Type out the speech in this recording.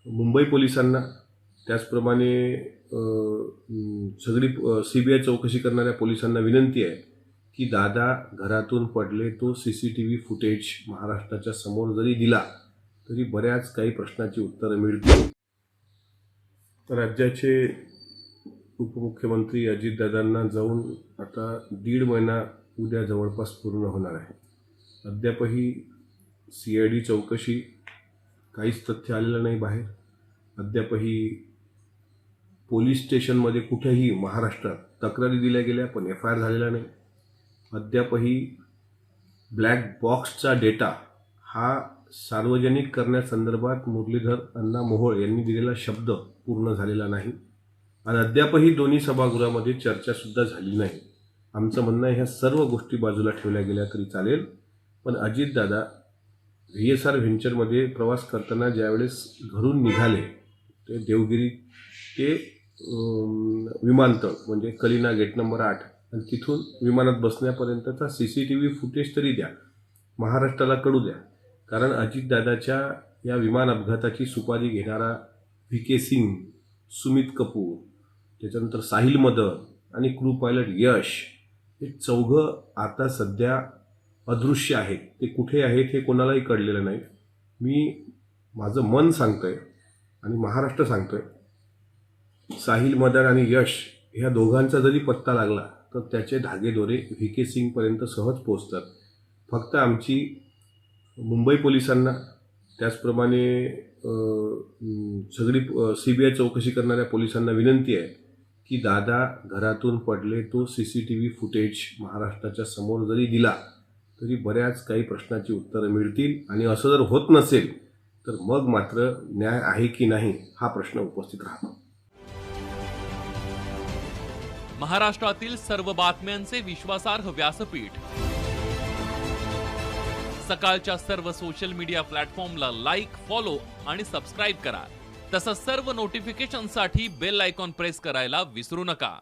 मुंबई पोलिसांना त्याचप्रमाणे सगळी CBI चौकशी करणाऱ्या पोलिसांना विनंती आहे की दादा घरातून पडले तो CCTV फुटेज महाराष्ट्राच्या समोर जरी दिला तरी बऱ्याच काही प्रश्नांची उत्तरं मिळतील. तर राज्याचे उपमुख्यमंत्री अजितदादांना जाऊन आता 1.5 महिना उद्या जवळपास पूर्ण होणार आहे. अद्यापही CID चौकशी काहीच तथ्य आलेलं नाही बाहेर. अद्यापही पोलीस स्टेशनमध्ये कुठेही महाराष्ट्रात तक्रारी दिल्या गेल्या पण FIR झालेला नाही. अद्यापही ब्लॅक बॉक्सचा डेटा हा सार्वजनिक करण्यासंदर्भात मुरलीधर अण्णा मोहोळ यांनी दिलेला शब्द पूर्ण झालेला नाही आणि अद्यापही दोन्ही सभागृहामध्ये चर्चासुद्धा झाली नाही. आमचं म्हणणं आहे ह्या सर्व गोष्टी बाजूला ठेवल्या गेल्या तरी चालेल, पण अजितदादा VSR व्हेंचरमध्ये प्रवास करताना ज्यावेळेस घरून निघाले ते देवगिरी ते विमानतळ म्हणजे कलिना गेट नंबर 8 आणि तिथून विमानात बसण्यापर्यंतचा CCTV फुटेज तरी द्या, महाराष्ट्राला कळू द्या. कारण अजितदादाच्या या विमान अपघाताची सुपारी घेणारा VK सिंग, सुमित कपूर, त्याच्यानंतर साहिल मदन आणि क्रू पायलट यश हे चौघं आता सध्या अदृश्य आहेत. ते कुठे आहेत हे कोणालाही कळलेलं नाही. माझं मन सांगतंय आणि महाराष्ट्र सांगतोय साहिल मदन आणि यश ह्या दोघांचा जरी पत्ता लागला तर त्याचे धागेदोरे VK सिंगपर्यंत सहज पोहोचतात. फक्त आमची मुंबई पोलिसांना त्याचप्रमाणे सगळी CBI चौकशी करणाऱ्या पोलिसांना विनंती आहे की दादा घरातून पडले तो CCTV फुटेज महाराष्ट्राच्या समोर जरी दिला तरी बऱ्याच काही प्रश्नांची उत्तरं मिळतील आणि असं जर होत नसेल तर मग मात्र न्याय आहे की नाही हा प्रश्न उपस्थित राहतो. महाराष्ट्रातील सर्व बातम्यांचे विश्वासार्ह व्यासपीठ सकाळच्या सर्व सोशल मीडिया प्लॅटफॉर्मला लाईक, फॉलो आणि सबस्क्राईब करा. तसंच सर्व नोटिफिकेशनसाठी बेल आयकॉन प्रेस करायला विसरू नका.